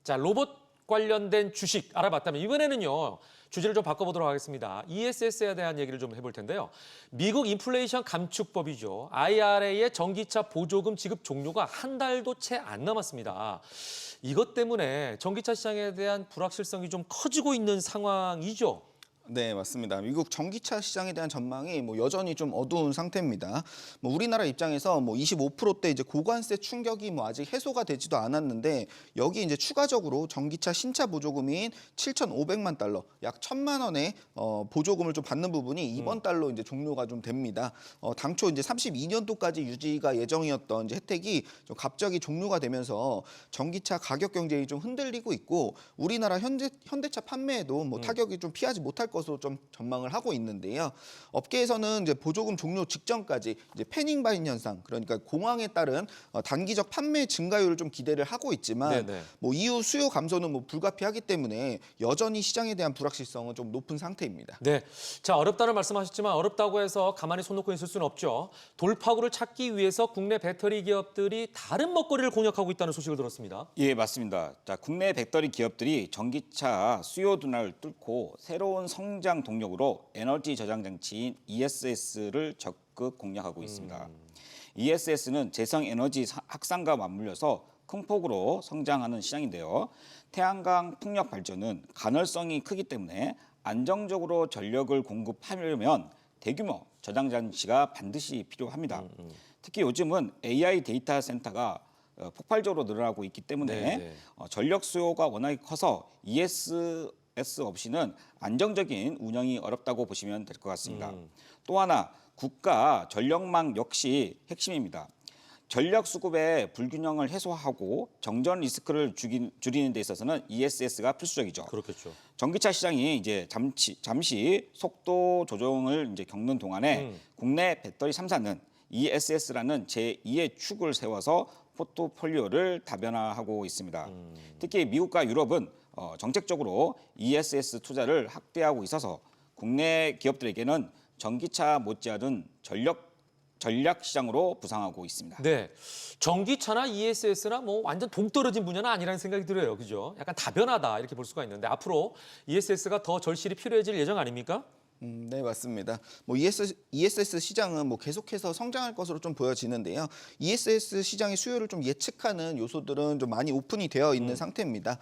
자, 로봇 관련된 주식 알아봤다면 이번에는요. 주제를 좀 바꿔보도록 하겠습니다. ESS에 대한 얘기를 좀 해볼 텐데요. 미국 인플레이션 감축법이죠. IRA의 전기차 보조금 지급 종료가 한 달도 채 안 남았습니다. 이것 때문에 전기차 시장에 대한 불확실성이 좀 커지고 있는 상황이죠. 네, 맞습니다. 미국 전기차 시장에 대한 전망이 여전히 좀 어두운 상태입니다. 우리나라 입장에서 25%대 이제 고관세 충격이 아직 해소가 되지도 않았는데 여기 이제 추가적으로 전기차 신차 보조금인 7,500만 달러, 약 1,000만 원의 보조금을 좀 받는 부분이 이번 달로 이제 종료가 좀 됩니다. 당초 이제 32년도까지 유지가 예정이었던 이제 혜택이 좀 갑자기 종료가 되면서 전기차 가격 경쟁이 좀 흔들리고 있고 우리나라 현대차 판매에도 타격이 좀 피하지 못할 것으로 좀 전망을 하고 있는데요. 업계에서는 이제 보조금 종료 직전까지 이제 패닝 바인 현상, 그러니까 공황에 따른 단기적 판매 증가율을 좀 기대를 하고 있지만 이후 수요 감소는 불가피하기 때문에 여전히 시장에 대한 불확실성은 좀 높은 상태입니다. 네, 자 어렵다는 말씀하셨지만 어렵다고 해서 가만히 손 놓고 있을 수는 없죠. 돌파구를 찾기 위해서 국내 배터리 기업들이 다른 먹거리를 공략하고 있다는 소식을 들었습니다. 예, 맞습니다. 자, 국내 배터리 기업들이 전기차 수요 둔화를 뚫고 새로운 성장 동력으로 에너지 저장 장치인 ESS를 적극 공략하고 있습니다. ESS는 재생 에너지 확산과 맞물려서 큰 폭으로 성장하는 시장인데요. 태양광 풍력 발전은 가널성이 크기 때문에 안정적으로 전력을 공급하려면 대규모 저장 장치가 반드시 필요합니다. 특히 요즘은 AI 데이터 센터가 폭발적으로 늘어나고 있기 때문에 전력 수요가 워낙 커서 ESS 없이는 안정적인 운영이 어렵다고 보시면 될 것 같습니다. 또 하나 국가 전력망 역시 핵심입니다. 전력 수급의 불균형을 해소하고 정전 리스크를 줄이는 데 있어서는 ESS가 필수적이죠. 그렇겠죠. 전기차 시장이 이제 잠시 속도 조정을 이제 겪는 동안에 국내 배터리 3사는 ESS라는 제2의 축을 세워서 포트폴리오를 다변화하고 있습니다. 특히 미국과 유럽은 정책적으로 ESS 투자를 확대하고 있어서 국내 기업들에게는 전기차 못지않은 전략 시장으로 부상하고 있습니다. 네, 전기차나 ESS나 완전 동떨어진 분야는 아니라는 생각이 들어요. 그죠? 약간 다변화다 이렇게 볼 수가 있는데 앞으로 ESS가 더 절실히 필요해질 예정 아닙니까? 네, 맞습니다. ESS 시장은 계속해서 성장할 것으로 좀 보여지는데요. ESS 시장의 수요를 좀 예측하는 요소들은 좀 많이 오픈이 되어 있는 상태입니다.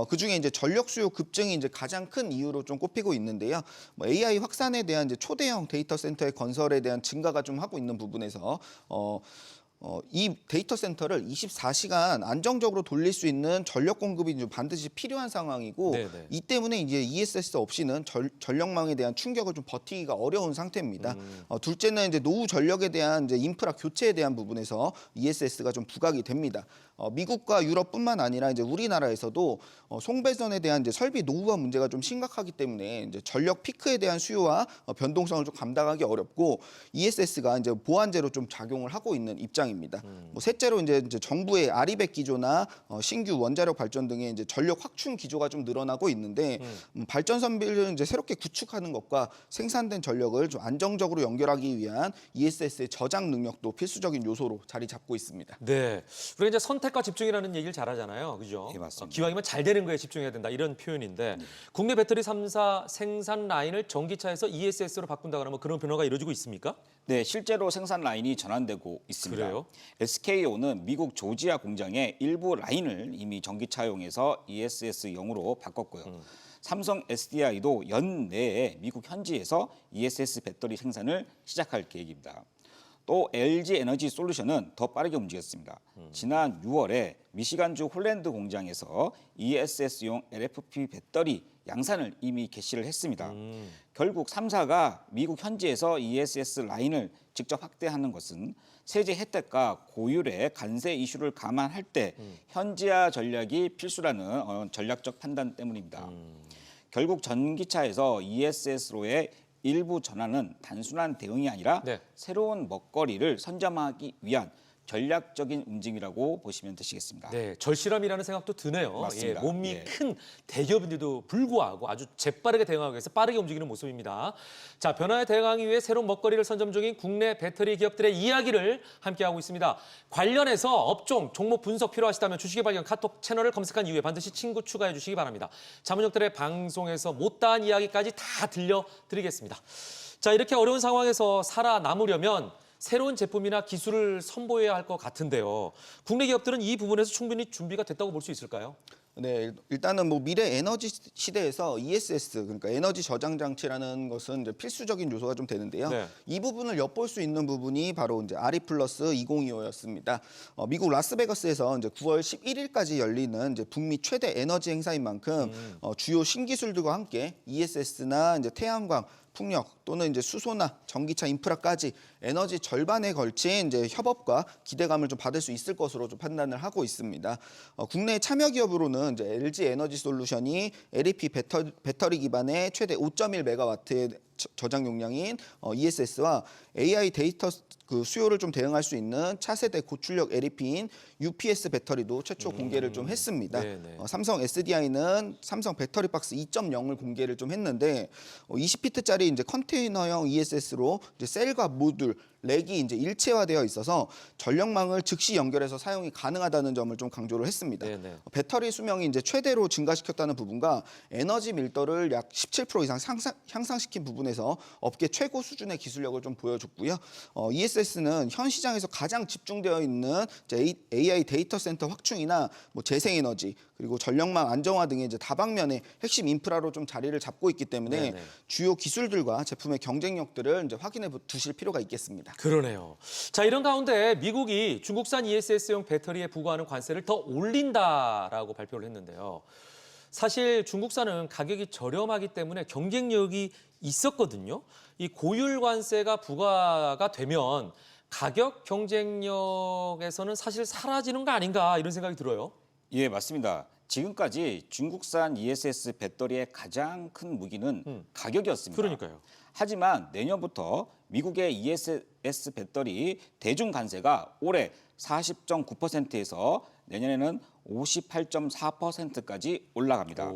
그중에 이제 전력 수요 급증이 이제 가장 큰 이유로 좀 꼽히고 있는데요. AI 확산에 대한 이제 초대형 데이터 센터의 건설에 대한 증가가 좀 하고 있는 부분에서 이 데이터 센터를 24시간 안정적으로 돌릴 수 있는 전력 공급이 반드시 필요한 상황이고 이 때문에 이제 ESS 없이는 전력망에 대한 충격을 좀 버티기가 어려운 상태입니다. 둘째는 이제 노후 전력에 대한 이제 인프라 교체에 대한 부분에서 ESS가 좀 부각이 됩니다. 미국과 유럽뿐만 아니라 이제 우리나라에서도 송배전에 대한 이제 설비 노후화 문제가 좀 심각하기 때문에 이제 전력 피크에 대한 수요와 변동성을 좀 감당하기 어렵고 ESS가 이제 보완제로 좀 작용을 하고 있는 입장입니다. 셋째로 이제 정부의 아리백 기조나 신규 원자력 발전 등의 이제 전력 확충 기조가 좀 늘어나고 있는데 발전 선비를 이제 새롭게 구축하는 것과 생산된 전력을 좀 안정적으로 연결하기 위한 ESS의 저장 능력도 필수적인 요소로 자리 잡고 있습니다. 네, 우리가 이제 선택과 집중이라는 얘기를 잘하잖아요, 그죠? 네, 맞습니다. 기왕이면 잘 되는 거에 집중해야 된다 이런 표현인데 국내 배터리 3사 생산 라인을 전기차에서 ESS로 바꾼다거나 그런 변화가 이루어지고 있습니까? 네, 실제로 생산 라인이 전환되고 있습니다. 그래요? SK온은 미국 조지아 공장의 일부 라인을 이미 전기차용에서 ESS0으로 바꿨고요. 삼성 SDI도 연내에 미국 현지에서 ESS 배터리 생산을 시작할 계획입니다. 또 LG 에너지 솔루션은 더 빠르게 움직였습니다. 지난 6월에 미시간주 홀랜드 공장에서 ESS용 LFP 배터리 양산을 이미 개시를 했습니다. 결국 3사가 미국 현지에서 ESS 라인을 직접 확대하는 것은 세제 혜택과 고율의 관세 이슈를 감안할 때 현지화 전략이 필수라는 전략적 판단 때문입니다. 결국 전기차에서 ESS로의 일부 전환은 단순한 대응이 아니라 새로운 먹거리를 선점하기 위한 전략적인 움직임이라고 보시면 되시겠습니다. 네, 절실함이라는 생각도 드네요. 맞습니다. 예, 몸이 예. 큰 대기업인데도 불구하고 아주 재빠르게 대응하기 위해서 빠르게 움직이는 모습입니다. 자, 변화에 대응하기 위해 새로운 먹거리를 선점 중인 국내 배터리 기업들의 이야기를 함께하고 있습니다. 관련해서 업종, 종목 분석 필요하시다면 주식의 발견 카톡 채널을 검색한 이후에 반드시 친구 추가해 주시기 바랍니다. 자문역들의 방송에서 못다한 이야기까지 다 들려드리겠습니다. 자, 이렇게 어려운 상황에서 살아남으려면 새로운 제품이나 기술을 선보여야 할 것 같은데요. 국내 기업들은 이 부분에서 충분히 준비가 됐다고 볼 수 있을까요? 네, 일단은 뭐 미래 에너지 시대에서 ESS, 그러니까 에너지 저장 장치라는 것은 이제 필수적인 요소가 좀 되는데요. 네. 이 부분을 엿볼 수 있는 부분이 바로 이제 RE+ 2025였습니다. 미국 라스베가스에서 이제 9월 11일까지 열리는 이제 북미 최대 에너지 행사인 만큼 주요 신기술들과 함께 ESS나 이제 태양광, 풍력 또는 이제 수소나 전기차 인프라까지 에너지 절반에 걸친 이제 협업과 기대감을 좀 받을 수 있을 것으로 좀 판단을 하고 있습니다. 국내 참여 기업으로는 이제 LG 에너지 솔루션이 LEP 배터리 기반의 최대 5.1메가와트의 저장 용량인 ESS와 AI 데이터 그 수요를 좀 대응할 수 있는 차세대 고출력 LEP인 UPS 배터리도 최초 공개를 좀 했습니다. 삼성 SDI는 삼성 배터리 박스 2.0을 공개를 좀 했는데 20피트짜리 이제 컨테이너형 ESS로 이제 셀과 모듈 렉이 이제 일체화되어 있어서 전력망을 즉시 연결해서 사용이 가능하다는 점을 좀 강조를 했습니다. 배터리 수명이 이제 최대로 증가시켰다는 부분과 에너지 밀도를 약 17% 이상 향상시킨 부분에서 업계 최고 수준의 기술력을 좀 보여줬고요. ESS는 현 시장에서 가장 집중되어 있는 이제 AI 데이터 센터 확충이나 뭐 재생에너지 그리고 전력망 안정화 등의 이제 다방면의 핵심 인프라로 좀 자리를 잡고 있기 때문에 주요 기술들과 제품의 경쟁력들을 이제 확인해 두실 필요가 있겠습니다. 그러네요. 자, 이런 가운데 미국이 중국산 ESS용 배터리에 부과하는 관세를 더 올린다라고 발표를 했는데요. 사실 중국산은 가격이 저렴하기 때문에 경쟁력이 있었거든요. 이 고율 관세가 부과가 되면 가격 경쟁력에서는 사실 사라지는 거 아닌가 이런 생각이 들어요. 예, 맞습니다. 지금까지 중국산 ESS 배터리의 가장 큰 무기는 가격이었습니다. 그러니까요. 하지만 내년부터 미국의 ESS 배터리 대중 관세가 올해 40.9%에서 내년에는 58.4%까지 올라갑니다.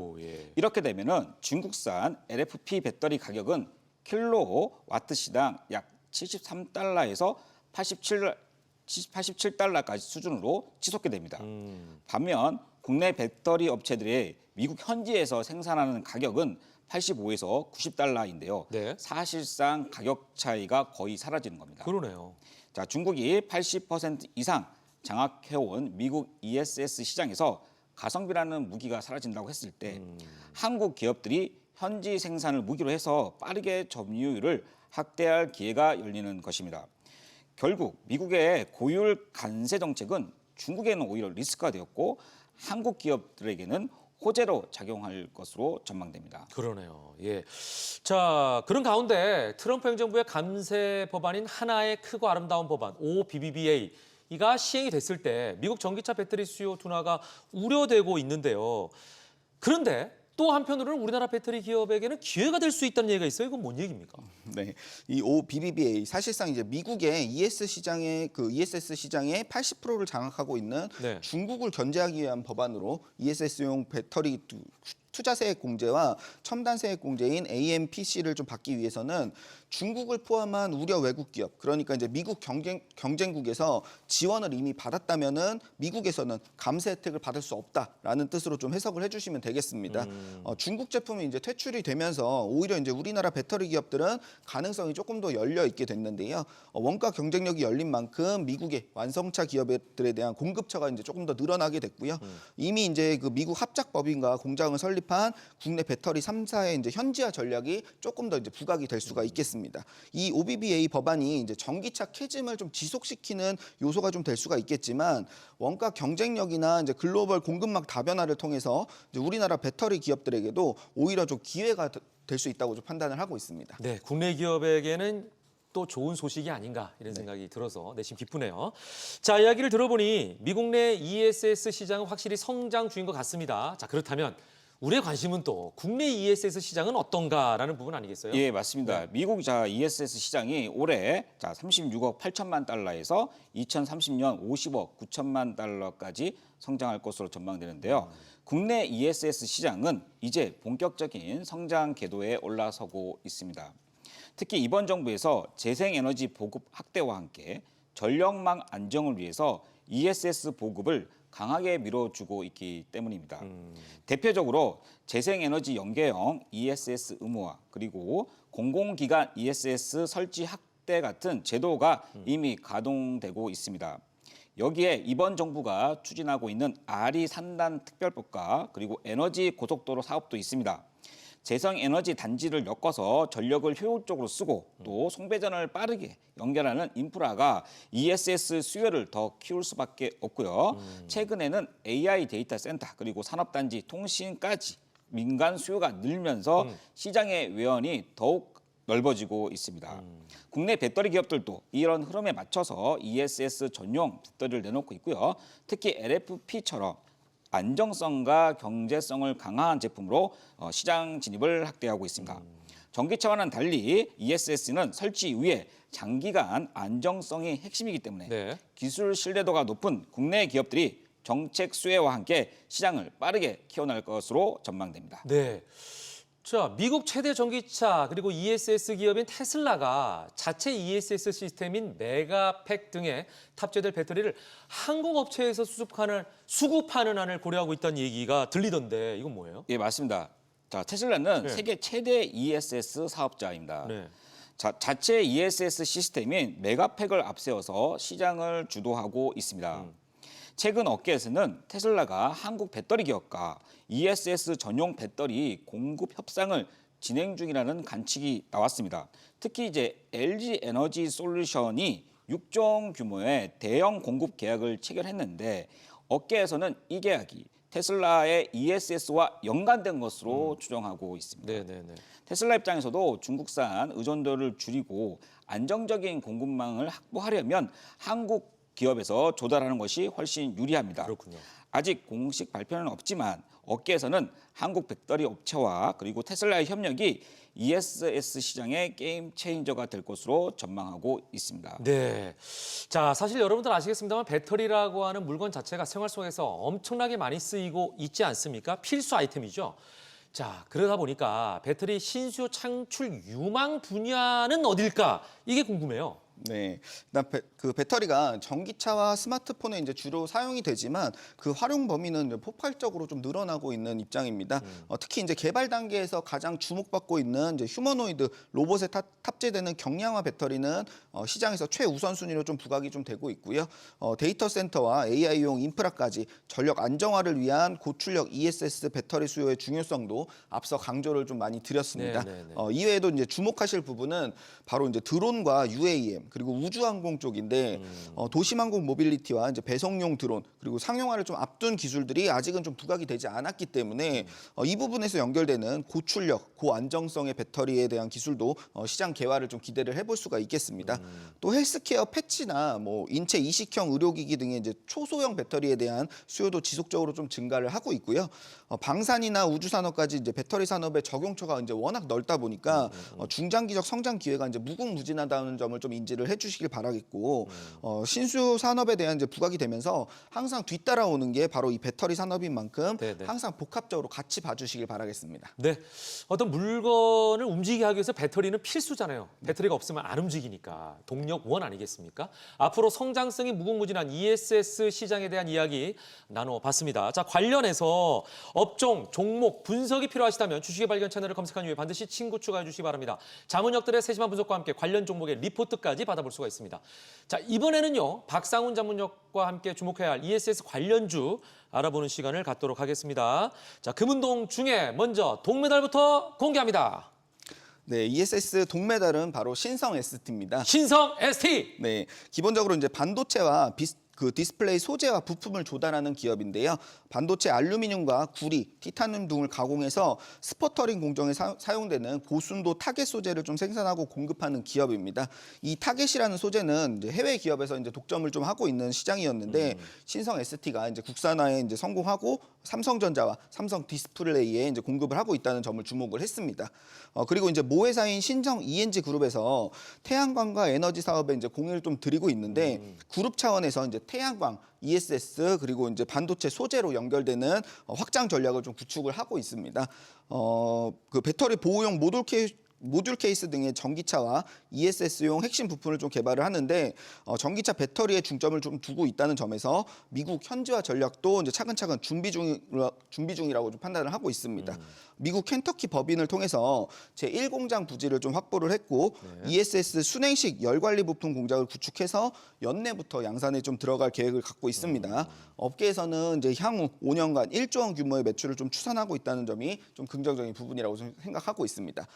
이렇게 되면은 중국산 LFP 배터리 가격은 킬로와트 시당 약 73달러에서 87달러까지 수준으로 치솟게 됩니다. 반면 국내 배터리 업체들의 미국 현지에서 생산하는 가격은 85에서 90달러인데요. 사실상 가격 차이가 거의 사라지는 겁니다. 그러네요. 자, 중국이 80% 이상 장악해온 미국 ESS 시장에서 가성비라는 무기가 사라진다고 했을 때 한국 기업들이 현지 생산을 무기로 해서 빠르게 점유율을 확대할 기회가 열리는 것입니다. 결국 미국의 고율 관세 정책은 중국에는 오히려 리스크가 되었고 한국 기업들에게는 호재로 작용할 것으로 전망됩니다. 그러네요. 예. 자, 그런 가운데 트럼프 행정부의 감세 법안인 하나의 크고 아름다운 법안 OBBBA가 시행이 됐을 때 미국 전기차 배터리 수요 둔화가 우려되고 있는데요. 그런데 또 한편으로는 우리나라 배터리 기업에게는 기회가 될 수 있다는 얘기가 있어요. 이건 뭔 얘기입니까? 네, 이 OBBBA 사실상 이제 미국의 ESS 시장의 80%를 장악하고 있는 중국을 견제하기 위한 법안으로 ESS용 배터리 투자세액 공제와 첨단세액 공제인 AMPC를 좀 받기 위해서는 중국을 포함한 우려 외국 기업, 그러니까 이제 미국 경쟁국에서 지원을 이미 받았다면은 미국에서는 감세 혜택을 받을 수 없다라는 뜻으로 좀 해석을 해주시면 되겠습니다. 중국 제품이 이제 퇴출이 되면서 오히려 이제 우리나라 배터리 기업들은 가능성이 조금 더 열려 있게 됐는데요. 원가 경쟁력이 열린 만큼 미국의 완성차 기업들에 대한 공급처가 이제 조금 더 늘어나게 됐고요. 이미 이제 그 미국 합작법인과 공장을 설립한 국내 배터리 3사의 이제 현지화 전략이 조금 더 이제 부각이 될 수가 있겠습니다. 이 OBBA 법안이 이제 전기차 캐즘을 좀 지속시키는 요소가 좀 될 수가 있겠지만 원가 경쟁력이나 이제 글로벌 공급망 다변화를 통해서 이제 우리나라 배터리 기업들에게도 오히려 좀 기회가 될 수 있다고 좀 판단을 하고 있습니다. 네, 국내 기업에게는 또 좋은 소식이 아닌가 이런 생각이 들어서 내심 기쁘네요. 자, 이야기를 들어보니 미국 내 ESS 시장은 확실히 성장 중인 것 같습니다. 자, 그렇다면 우리의 관심은 또 국내 ESS 시장은 어떤가라는 부분 아니겠어요? 예, 맞습니다. 미국 ESS 시장이 올해 36억 8천만 달러에서 2030년 50억 9천만 달러까지 성장할 것으로 전망되는데요. 국내 ESS 시장은 이제 본격적인 성장 궤도에 올라서고 있습니다. 특히 이번 정부에서 재생에너지 보급 확대와 함께 전력망 안정을 위해서 ESS 보급을 강하게 밀어주고 있기 때문입니다. 대표적으로 재생에너지 연계형 ESS 의무화 그리고 공공기관 ESS 설치 확대 같은 제도가 이미 가동되고 있습니다. 여기에 이번 정부가 추진하고 있는 RE 3단 특별법과 그리고 에너지 고속도로 사업도 있습니다. 재생에너지 단지를 엮어서 전력을 효율적으로 쓰고 또 송배전을 빠르게 연결하는 인프라가 ESS 수요를 더 키울 수밖에 없고요. 최근에는 AI 데이터 센터 그리고 산업단지 통신까지 민간 수요가 늘면서 시장의 외연이 더욱 넓어지고 있습니다. 국내 배터리 기업들도 이런 흐름에 맞춰서 ESS 전용 배터리를 내놓고 있고요. 특히 LFP처럼 안정성과 경제성을 강화한 제품으로 시장 진입을 확대하고 있습니다. 전기차와는 달리 ESS는 설치 이후에 장기간 안정성이 핵심이기 때문에 네. 기술 신뢰도가 높은 국내 기업들이 정책 수혜와 함께 시장을 빠르게 키워날 것으로 전망됩니다. 네. 자, 미국 최대 전기차 그리고 ESS 기업인 테슬라가 자체 ESS 시스템인 메가팩 등에 탑재될 배터리를 한국 업체에서 수급하는 안을 고려하고 있다는 얘기가 들리던데 이건 뭐예요? 예, 맞습니다. 테슬라는 네. 세계 최대 ESS 사업자입니다. 네. 자체 ESS 시스템인 메가팩을 앞세워서 시장을 주도하고 있습니다. 최근 업계에서는 테슬라가 한국 배터리 기업과 ESS 전용 배터리 공급 협상을 진행 중이라는 관측이 나왔습니다. 특히 이제 LG 에너지 솔루션이 6종 규모의 대형 공급 계약을 체결했는데 업계에서는 이 계약이 테슬라의 ESS와 연관된 것으로 추정하고 있습니다. 네네네. 테슬라 입장에서도 중국산 의존도를 줄이고 안정적인 공급망을 확보하려면 한국 기업에서 조달하는 것이 훨씬 유리합니다. 그렇군요. 아직 공식 발표는 없지만 업계에서는 한국 배터리 업체와 그리고 테슬라의 협력이 ESS 시장의 게임 체인저가 될 것으로 전망하고 있습니다. 네. 자, 사실 여러분들 아시겠습니다만 배터리라고 하는 물건 자체가 생활 속에서 엄청나게 많이 쓰이고 있지 않습니까? 필수 아이템이죠. 자, 그러다 보니까 배터리 신수요 창출 유망 분야는 어딜까? 이게 궁금해요. 네, 일단 그 배터리가 전기차와 스마트폰에 이제 주로 사용이 되지만 그 활용 범위는 이제 폭발적으로 좀 늘어나고 있는 입장입니다. 특히 이제 개발 단계에서 가장 주목받고 있는 이제 휴머노이드 로봇에 탑재되는 경량화 배터리는 시장에서 최우선 순위로 좀 부각이 좀 되고 있고요. 데이터 센터와 AI용 인프라까지 전력 안정화를 위한 고출력 ESS 배터리 수요의 중요성도 앞서 강조를 좀 많이 드렸습니다. 이외에도 이제 주목하실 부분은 바로 이제 드론과 UAM 그리고 우주항공 쪽인데 도심항공 모빌리티와 이제 배송용 드론 그리고 상용화를 좀 앞둔 기술들이 아직은 좀 부각이 되지 않았기 때문에 이 부분에서 연결되는 고출력, 고안정성의 배터리에 대한 기술도 시장 개화를 좀 기대를 해볼 수가 있겠습니다. 또 헬스케어 패치나 뭐 인체 이식형 의료기기 등의 이제 초소형 배터리에 대한 수요도 지속적으로 좀 증가를 하고 있고요. 방산이나 우주 산업까지 이제 배터리 산업의 적용처가 이제 워낙 넓다 보니까 중장기적 성장 기회가 이제 무궁무진하다는 점을 좀 인지를 해주시길 바라겠고 신수 산업에 대한 이제 부각이 되면서 항상 뒤따라오는 게 바로 이 배터리 산업인 만큼 네네. 항상 복합적으로 같이 봐주시길 바라겠습니다. 네. 어떤 물건을 움직이게 하기 위해서 배터리는 필수잖아요. 배터리가 없으면 안 움직이니까. 동력 원 아니겠습니까? 앞으로 성장성이 무궁무진한 ESS 시장에 대한 이야기 나눠봤습니다. 자, 관련해서 업종, 종목, 분석이 필요하시다면 주식의 발견 채널을 검색한 이후에 반드시 친구 추가해 주시기 바랍니다. 자문역들의 세심한 분석과 함께 관련 종목의 리포트까지 받아볼 수가 있습니다. 자, 이번에는요. 박상훈 자문역과 함께 주목해야 할 ESS 관련주 알아보는 시간을 갖도록 하겠습니다. 자, 금운동 중에 먼저 동메달부터 공개합니다. 네, ESS 동메달은 바로 신성 ST입니다. 신성 ST. 네, 기본적으로 이제 반도체와 그 디스플레이 소재와 부품을 조달하는 기업인데요. 반도체 알루미늄과 구리, 티타늄 등을 가공해서 스퍼터링 공정에 사용되는 고순도 타겟 소재를 좀 생산하고 공급하는 기업입니다. 이 타겟이라는 소재는 이제 해외 기업에서 이제 독점을 좀 하고 있는 시장이었는데 신성 ST가 이제 국산화에 이제 성공하고 삼성전자와 삼성 디스플레이에 이제 공급을 하고 있다는 점을 주목을 했습니다. 그리고 이제 모 회사인 신성 ENG 그룹에서 태양광과 에너지 사업에 이제 공유를 좀 드리고 있는데 그룹 차원에서 이제 태양광, ESS 그리고 이제 반도체 소재로 연결되는 확장 전략을 좀 구축을 하고 있습니다. 그 배터리 보호용 모듈 케이스 등의 전기차와 ESS용 핵심 부품을 좀 개발을 하는데 전기차 배터리에 중점을 좀 두고 있다는 점에서 미국 현지화 전략도 이제 차근차근 준비 중이라고 좀 판단을 하고 있습니다. 미국 켄터키 법인을 통해서 제1공장 부지를 좀 확보를 했고 ESS 순행식 열관리 부품 공장을 구축해서 연내부터 양산에 좀 들어갈 계획을 갖고 있습니다. 업계에서는 이제 향후 5년간 1조 원 규모의 매출을 좀 추산하고 있다는 점이 좀 긍정적인 부분이라고 좀 생각하고 있습니다.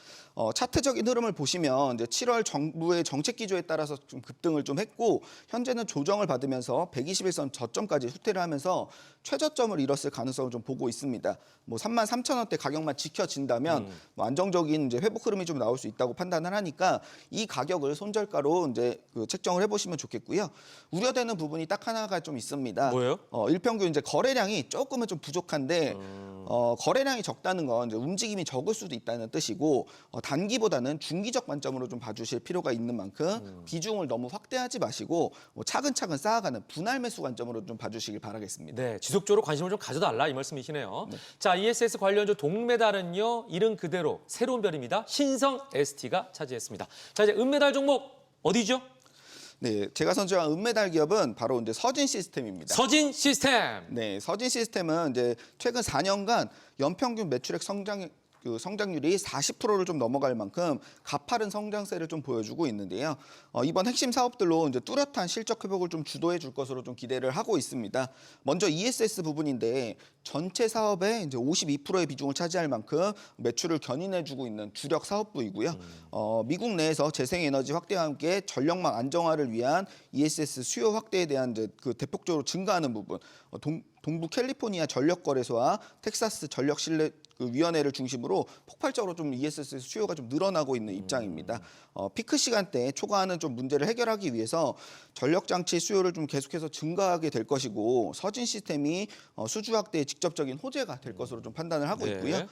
차트적인 흐름을 보시면 이제 7월 정부의 정책 기조에 따라서 좀 급등을 좀 했고 현재는 조정을 받으면서 121선 저점까지 후퇴를 하면서 최저점을 잃었을 가능성을 좀 보고 있습니다. 뭐 33,000원대 가격만 지켜진다면 뭐 안정적인 이제 회복 흐름이 좀 나올 수 있다고 판단을 하니까 이 가격을 손절가로 이제 그 책정을 해보시면 좋겠고요. 우려되는 부분이 딱 하나가 좀 있습니다. 뭐예요? 일평균 이제 거래량이 조금은 좀 부족한데 거래량이 적다는 건 이제 움직임이 적을 수도 있다는 뜻이고 단기보다는 중기적 관점으로 좀 봐주실 필요가 있는 만큼 비중을 너무 확대하지 마시고 차근차근 쌓아가는 분할 매수 관점으로 좀 봐주시길 바라겠습니다. 네, 지속적으로 관심을 좀 가져달라 이 말씀이시네요. 자, ESS 관련주 동메달은요, 이름 그대로 새로운 별입니다. 신성 ST가 차지했습니다. 자, 이제 은메달 종목 어디죠? 네, 제가 선정한 은메달 기업은 바로 이제 서진 시스템입니다. 서진 시스템. 네, 서진 시스템은 이제 최근 4년간 연평균 매출액 성장률이 40%를 좀 넘어갈 만큼 가파른 성장세를 좀 보여주고 있는데요. 이번 핵심 사업들로 이제 뚜렷한 실적 회복을 좀 주도해 줄 것으로 좀 기대를 하고 있습니다. 먼저 ESS 부분인데 전체 사업의 이제 52%의 비중을 차지할 만큼 매출을 견인해 주고 있는 주력 사업부이고요. 미국 내에서 재생에너지 확대와 함께 전력망 안정화를 위한 ESS 수요 확대에 대한 이제 그 대폭적으로 증가하는 부분, 동부 캘리포니아 전력거래소와 텍사스 전력신뢰위원회를 중심으로 폭발적으로 좀 ESS 수요가 좀 늘어나고 있는 입장입니다. 피크 시간대에 초과하는 좀 문제를 해결하기 위해서 전력 장치 수요를 좀 계속해서 증가하게 될 것이고 서진 시스템이 수주 확대에 직접적인 호재가 될 것으로 좀 판단을 하고 있고요. 네.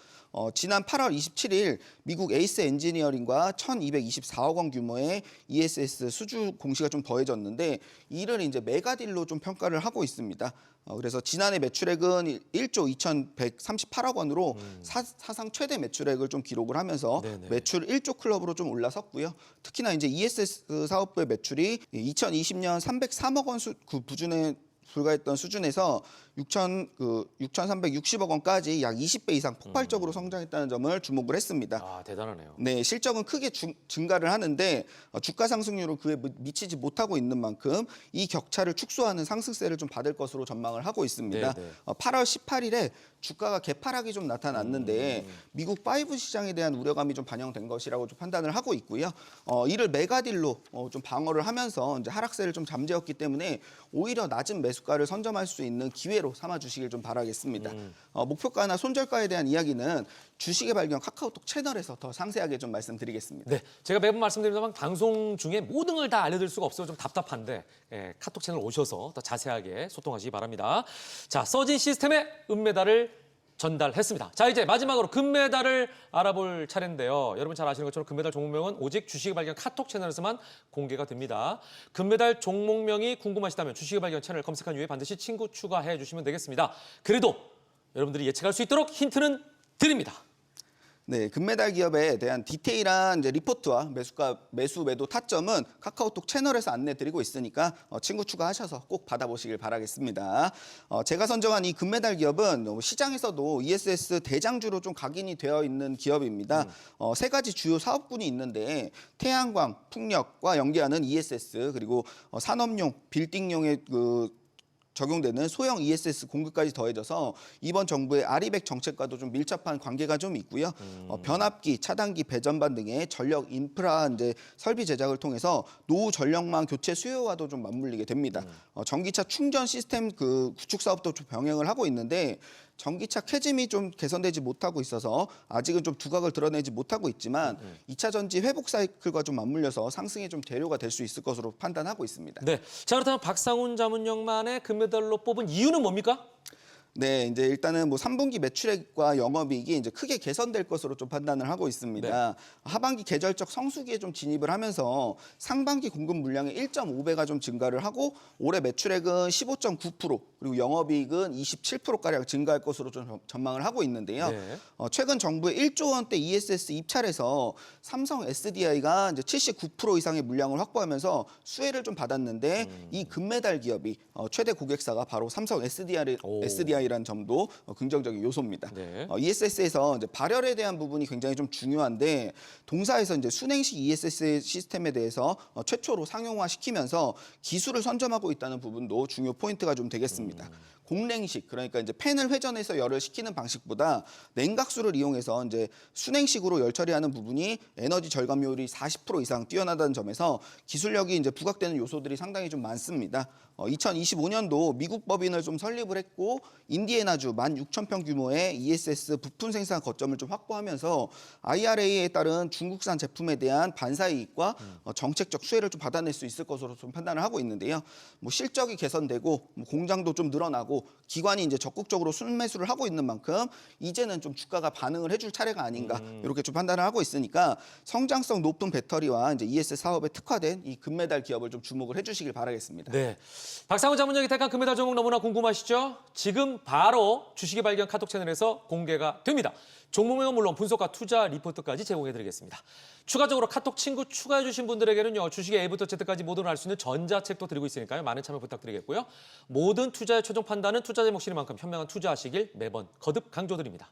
지난 8월 27일 미국 에이스 엔지니어링과 1,224억 원 규모의 ESS 수주 공시가 좀 더해졌는데 이를 이제 메가딜로 좀 평가를 하고 있습니다. 그래서 지난해 매출액은 1조 2,138억 원으로 사상 최대 매출액을 좀 기록을 하면서 네네. 매출 1조 클럽으로 좀 올라섰고요. 특히나 이제 ESS 사업부의 매출이 2020년 303억 원 그 부준에 불과했던 수준에서 6,360억 원까지 약 20배 이상 폭발적으로 성장했다는 점을 주목을 했습니다. 아, 대단하네요. 네, 실적은 크게 증가를 하는데 주가 상승률은 그에 미치지 못하고 있는 만큼 이 격차를 축소하는 상승세를 좀 받을 것으로 전망을 하고 있습니다. 네, 네. 8월 18일에 주가가 개파락이 좀 나타났는데 미국 5 시장에 대한 우려감이 좀 반영된 것이라고 좀 판단을 하고 있고요. 이를 메가딜로 좀 방어를 하면서 이제 하락세를 좀 잠재웠기 때문에 오히려 낮은 매수가를 선점할 수 있는 기회로 삼아주시길 좀 바라겠습니다. 목표가나 손절가에 대한 이야기는 주식의 발견 카카오톡 채널에서 더 상세하게 좀 말씀드리겠습니다. 네, 제가 매번 말씀드립니다만 방송 중에 모든 걸 다 알려드릴 수가 없어서 좀 답답한데 카톡 채널 오셔서 더 자세하게 소통하시기 바랍니다. 자, 서진 시스템의 은메달을 전달했습니다. 자, 이제 마지막으로 금메달을 알아볼 차례인데요. 여러분 잘 아시는 것처럼 금메달 종목명은 오직 주식의 발견 카톡 채널에서만 공개가 됩니다. 금메달 종목명이 궁금하시다면 주식의 발견 채널 검색한 이후에 반드시 친구 추가해 주시면 되겠습니다. 그래도 여러분들이 예측할 수 있도록 힌트는 드립니다. 네, 금메달 기업에 대한 디테일한 이제 리포트와 매수 매도 타점은 카카오톡 채널에서 안내드리고 있으니까 친구 추가하셔서 꼭 받아보시길 바라겠습니다. 제가 선정한 이 금메달 기업은 시장에서도 ESS 대장주로 좀 각인이 되어 있는 기업입니다. 세 가지 주요 사업군이 있는데 태양광, 풍력과 연계하는 ESS 그리고 산업용, 빌딩용의 적용되는 소형 ESS 공급까지 더해져서 이번 정부의 아리백 정책과도 좀 밀접한 관계가 좀 있고요. 변압기, 차단기, 배전반 등의 전력 인프라 이제 설비 제작을 통해서 노후 전력망 교체 수요와도 좀 맞물리게 됩니다. 전기차 충전 시스템 그 구축 사업도 좀 병행을 하고 있는데 전기차 캐즘이 좀 개선되지 못하고 있어서 아직은 좀 두각을 드러내지 못하고 있지만 2차 전지 회복 사이클과 좀 맞물려서 상승의 좀 재료가 될 수 있을 것으로 판단하고 있습니다. 네, 자 그렇다면 박상훈 자문역만의 금메달로 뽑은 이유는 뭡니까? 네, 이제 일단은 뭐 3분기 매출액과 영업이익이 이제 크게 개선될 것으로 좀 판단을 하고 있습니다. 하반기 계절적 성수기에 좀 진입을 하면서 상반기 공급 물량의 1.5배가 좀 증가를 하고 올해 매출액은 15.9% 그리고 영업이익은 27%가량 증가할 것으로 좀 전망을 하고 있는데요. 네. 최근 정부의 1조 원대 ESS 입찰에서 삼성 SDI가 이제 79% 이상의 물량을 확보하면서 수혜를 좀 받았는데 이 금메달 기업이 최대 고객사가 바로 삼성 SDI라는 점도 긍정적인 요소입니다. 네. ESS에서 이제 발열에 대한 부분이 굉장히 좀 중요한데 동사에서 이제 순행식 ESS 시스템에 대해서 최초로 상용화시키면서 기술을 선점하고 있다는 부분도 중요 포인트가 좀 되겠습니다. 공냉식 그러니까 이제 팬을 회전해서 열을 식히는 방식보다 냉각수를 이용해서 이제 순행식으로 열 처리하는 부분이 에너지 절감률이 40% 이상 뛰어나다는 점에서 기술력이 이제 부각되는 요소들이 상당히 좀 많습니다. 2025년도 미국 법인을 좀 설립을 했고 인디애나주 16,000평 규모의 ESS 부품 생산 거점을 좀 확보하면서 IRA에 따른 중국산 제품에 대한 반사 이익과 정책적 수혜를 좀 받아낼 수 있을 것으로 좀 판단을 하고 있는데요. 뭐 실적이 개선되고 뭐 공장도 좀 늘어나고 기관이 이제 적극적으로 순매수를 하고 있는 만큼 이제는 좀 주가가 반응을 해줄 차례가 아닌가 이렇게 좀 판단을 하고 있으니까 성장성 높은 배터리와 이제 ESS 사업에 특화된 이 금메달 기업을 좀 주목을 해주시길 바라겠습니다. 네. 박상훈 자문위원이 택한 금메달 종목 너무나 궁금하시죠? 지금 바로 주식의 발견 카톡 채널에서 공개가 됩니다. 종목명은 물론 분석과 투자 리포트까지 제공해드리겠습니다. 추가적으로 카톡 친구 추가해주신 분들에게는요. 주식의 A부터 Z까지 모두를 알 수 있는 전자책도 드리고 있으니까요. 많은 참여 부탁드리겠고요. 모든 투자의 최종 판단은 투자 제목 실만큼 현명한 투자하시길 매번 거듭 강조드립니다.